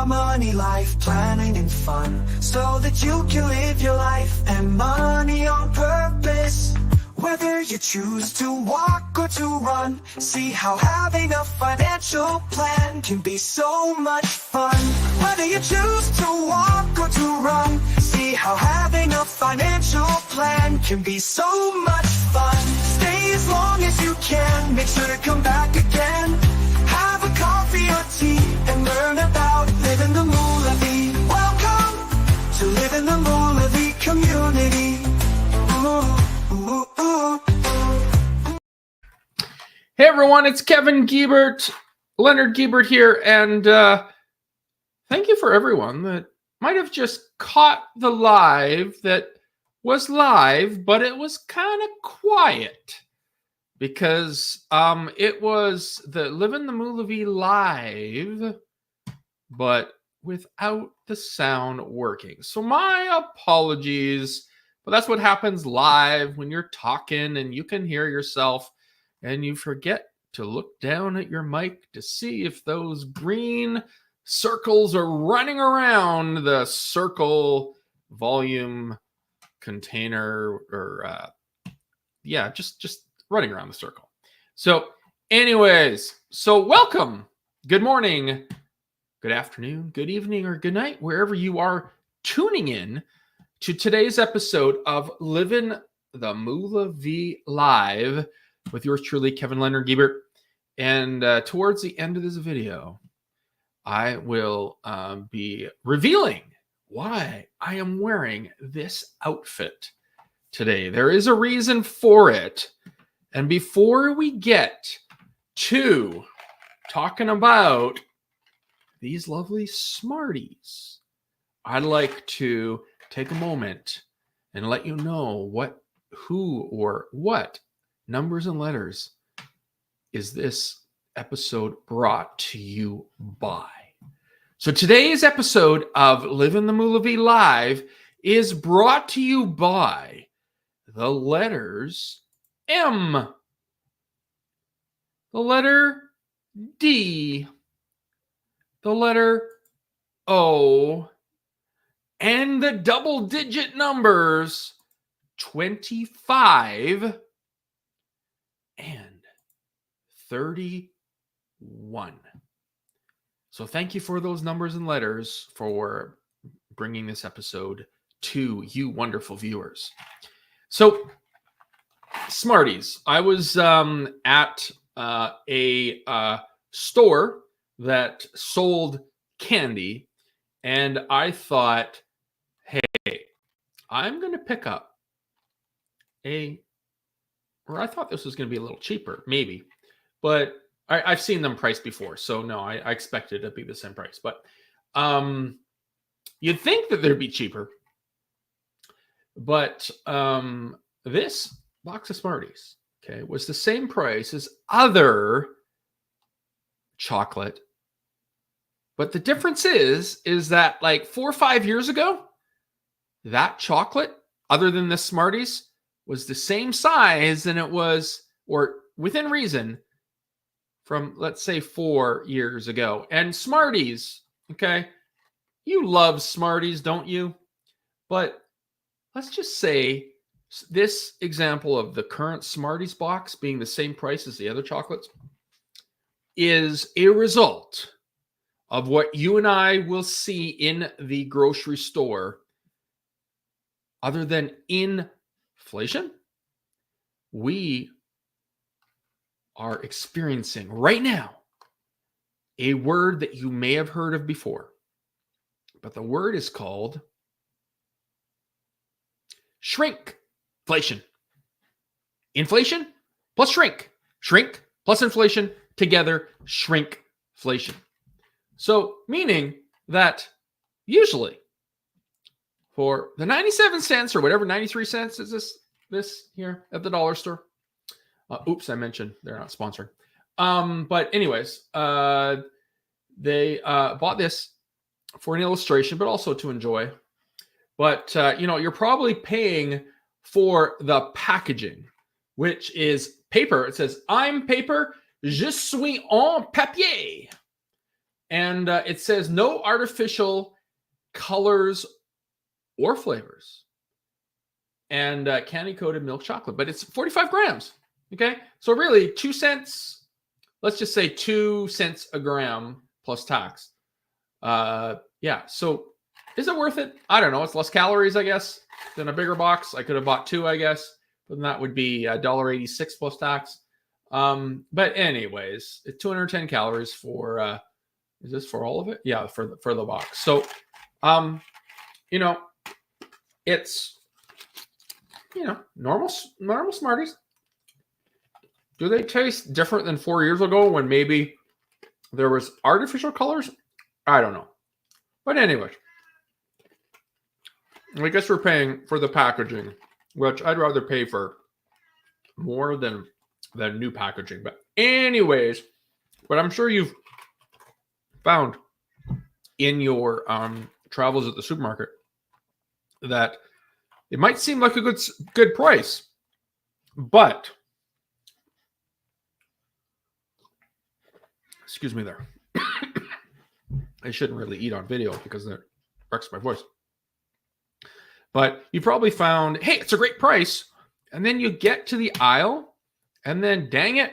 about money, life planning and fun, so that you can live your life and money on purpose. Whether you choose to walk or to run, see how having a financial plan can be so much fun. Whether you choose to walk or to run, see how having a financial plan can be so much fun. Stay as long as you can, make sure to come back again. Have a coffee or tea and learn about living the moolah. Welcome to living the moolah community. Ooh, ooh, ooh. Hey everyone, it's Kevin Giebert, Leonard Giebert here, and thank you for everyone that might have just caught the live that was live, but it was kind of quiet because it was the Living the Moolah live, but without the sound working. So my apologies, but that's what happens live when you're talking and you can hear yourself and you forget to look down at your mic to see if those green circles are running around the circle volume container, or just running around the circle. So anyways, so welcome, good morning, good afternoon, good evening, or good night, wherever you are tuning in to today's episode of Living the Moolah Live with yours truly, Kevin Leonard Giebert. And towards the end of this video, I will be revealing why I am wearing this outfit today. There is a reason for it. And before we get to talking about these lovely Smarties, I'd like to take a moment and let you know who or what numbers and letters is this episode brought to you by. So today's episode of Living the Moolah Live is brought to you by the letters M, the letter D, the letter O, and the double-digit numbers 25 and 31. So thank you for those numbers and letters for bringing this episode to you wonderful viewers. So Smarties, I was at a store that sold candy, and I thought, hey, I'm going to pick up I thought this was going to be a little cheaper, maybe, but I've seen them priced before, so no, I expected it to be the same price. But you'd think that they'd be cheaper, but this box of Smarties, okay, was the same price as other chocolate, but the difference is that like 4 or 5 years ago, that chocolate, other than the Smarties, was the same size than it was, or within reason, from, let's say, 4 years ago. And Smarties, okay, you love Smarties, don't you? But let's just say this example of the current Smarties box being the same price as the other chocolates is a result of what you and I will see in the grocery store. Other than inflation, we are experiencing right now a word that you may have heard of before, but the word is called shrinkflation. Inflation plus shrink. Shrink plus inflation together, shrinkflation. So meaning that usually for the 97 cents or whatever, 93 cents is this here at the dollar store. Oops, I mentioned they're not sponsored. But anyways, they bought this for an illustration, but also to enjoy. But, you're probably paying for the packaging, which is paper. It says, I'm paper, je suis en papier. And it says no artificial colors or flavors. And candy coated milk chocolate, but it's 45 grams. Okay. So really 2 cents, let's just say 2 cents a gram plus tax. Yeah. So is it worth it? I don't know. It's less calories, I guess, than a bigger box. I could have bought 2, I guess, but then that would be $1.86 plus tax. But anyways, it's 210 calories for, is this for all of it? Yeah, for the box. So, it's, normal Smarties. Do they taste different than 4 years ago when maybe there was artificial colors? I don't know. But anyway, I guess we're paying for the packaging, which I'd rather pay for more than new packaging. But anyways, but I'm sure you've found in your travels at the supermarket that it might seem like a good price, but excuse me there. I shouldn't really eat on video because it wrecks my voice. But you probably found, hey, it's a great price. And then you get to the aisle and then dang it,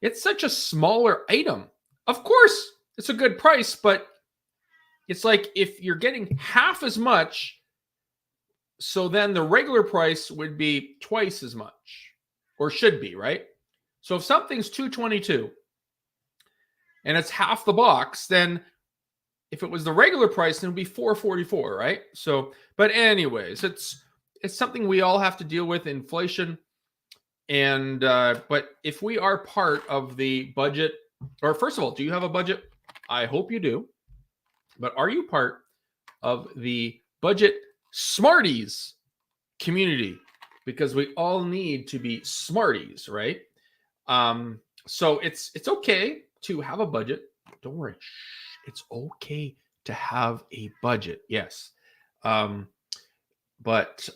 it's such a smaller item. Of course, it's a good price, but it's like if you're getting half as much, so then the regular price would be twice as much, or should be, right? So if something's $2.22 and it's half the box, then if it was the regular price, then it would be $4.44, right? So, but anyways, it's something we all have to deal with, inflation. And but if we are part of the budget, or first of all, do you have a budget? I hope you do. But are you part of the Budget Smarties community? Because we all need to be Smarties, right? So it's okay to have a budget. Don't worry. It's okay to have a budget. Yes. But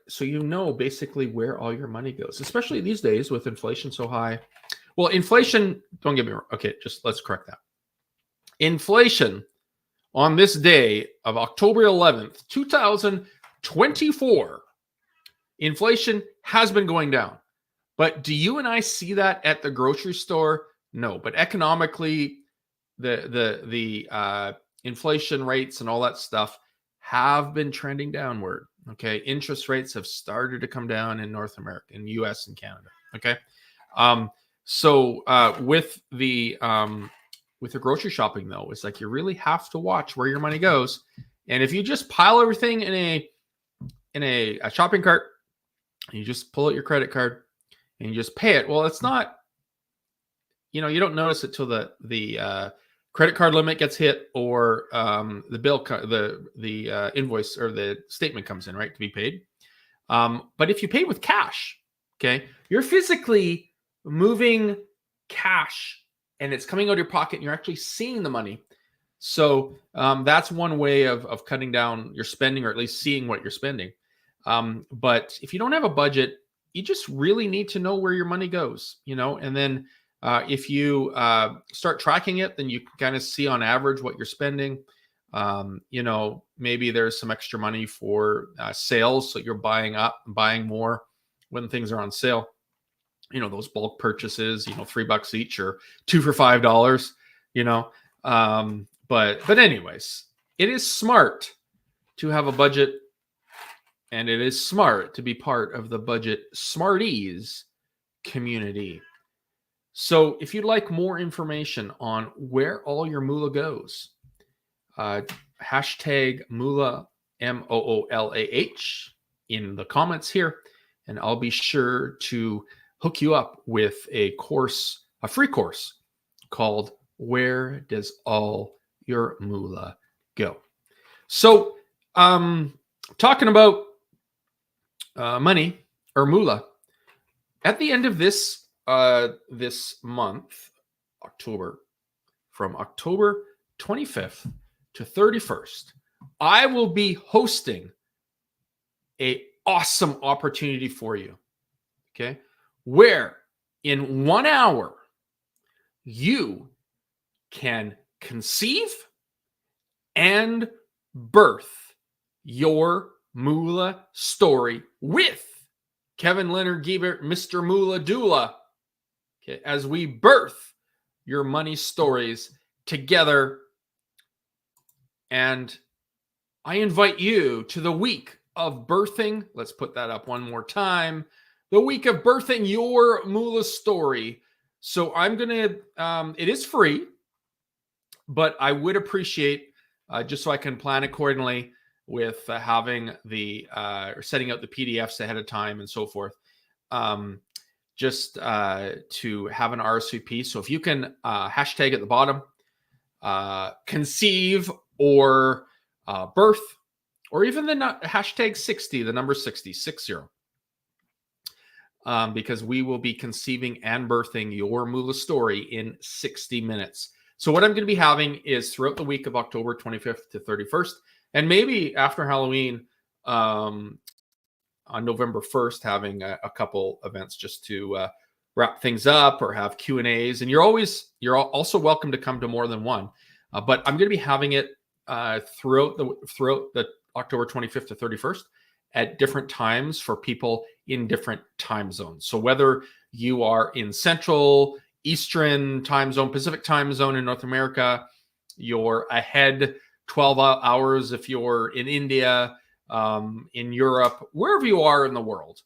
so basically where all your money goes, especially these days with inflation so high. Well, inflation, don't get me wrong. Okay, just let's correct that. Inflation on this day of October 11th, 2024, inflation has been going down. But do you and I see that at the grocery store? No. But economically, the inflation rates and all that stuff have been trending downward. Okay, interest rates have started to come down in North America, in U.S. and Canada. Okay, so with the grocery shopping though, it's like you really have to watch where your money goes. And if you just pile everything in a shopping cart, and you just pull out your credit card and you just pay it, well, it's not. You don't notice it till the credit card limit gets hit, or the bill, the invoice or the statement comes in, right, to be paid. But if you pay with cash, okay, you're physically moving cash and it's coming out of your pocket and you're actually seeing the money. So that's one way of cutting down your spending, or at least seeing what you're spending. But if you don't have a budget, you just really need to know where your money goes, and then if you start tracking it, then you can kind of see on average what you're spending. Maybe there's some extra money for sales. So you're buying more when things are on sale. Those bulk purchases, $3 each or 2 for $5, but anyways, it is smart to have a budget, and it is smart to be part of the Budget Smarties community. So if you'd like more information on where all your moolah goes, hashtag moolah, MOOLAH, in the comments here, and I'll be sure to hook you up with a free course called Where Does All Your Moolah Go? So talking about money or moolah, at the end of this month, October, from October 25th to 31st, I will be hosting an awesome opportunity for you, okay, where in 1 hour you can conceive and birth your moolah story with Kevin Leonard Giebert, Mr. Moolah Doula. Okay, as we birth your money stories together. And I invite you to the week of birthing. Let's put that up one more time. The week of birthing your moolah story. So I'm going to, it is free, but I would appreciate, just so I can plan accordingly with having the, or setting out the PDFs ahead of time and so forth, just to have an RSVP. So if you can hashtag at the bottom, conceive or birth, or even the hashtag 60, the number 60, 60. Because we will be conceiving and birthing your moolah story in 60 minutes. So what I'm going to be having is throughout the week of October 25th to 31st, and maybe after Halloween on November 1st, having a couple events just to wrap things up or have Q&As. And you're also welcome to come to more than one. But I'm going to be having it throughout the October 25th to 31st at different times for people in different time zones. So whether you are in Central, Eastern time zone, Pacific time zone in North America, you're ahead 12 hours if you're in India, in Europe, wherever you are in the world,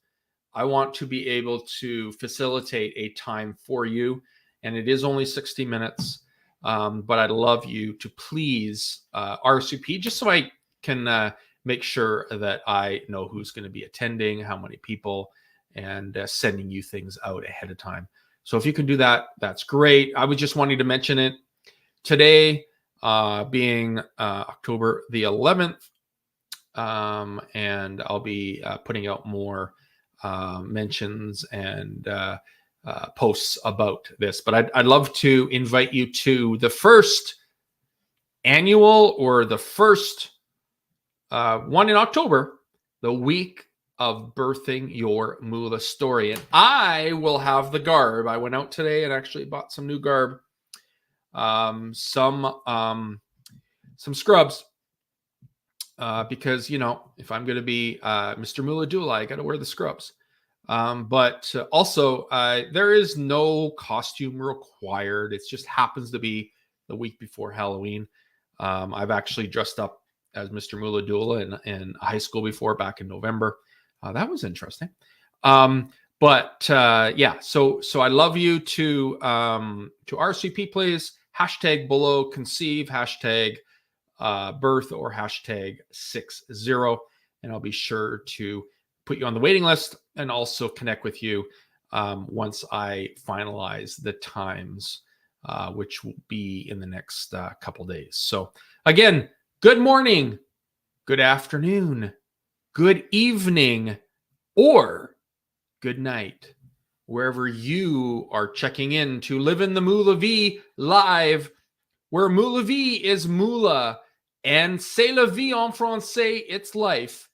I want to be able to facilitate a time for you. And it is only 60 minutes. But I'd love you to please RSVP just so I can make sure that I know who's going to be attending, how many people, and sending you things out ahead of time. So if you can do that, that's great. I was just wanting to mention it today, being October the 11th, and I'll be putting out more mentions and posts about this. But I'd love to invite you to the first annual or the first one in October, the week of birthing your moolah story. And I will have the garb. I went out today and actually bought some new garb, some scrubs, because, you know, if I'm going to be Mr. Moolah Doula, I got to wear the scrubs. But also, there is no costume required. It just happens to be the week before Halloween. I've actually dressed up as Mr. Moolah Doula in high school before, back in November. That was interesting. But yeah, so I love you to RSVP, please. Hashtag below conceive, hashtag birth, or hashtag 60. And I'll be sure to put you on the waiting list and also connect with you once I finalize the times, which will be in the next couple days. So again, good morning, good afternoon, good evening, or good night, wherever you are checking in to live in the Moolah V live, where Moolah V is moolah and c'est la vie en français, it's life,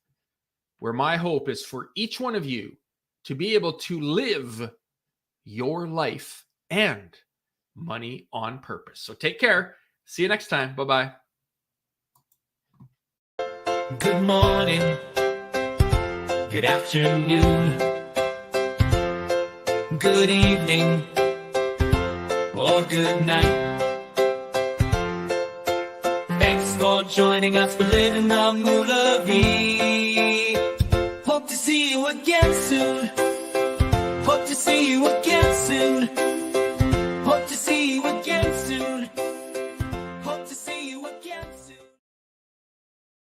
where my hope is for each one of you to be able to live your life and money on purpose. So take care. See you next time. Bye-bye. Good morning, good afternoon, good evening, or good night. Thanks for joining us for Living the Moolah V. Hope to see you again soon.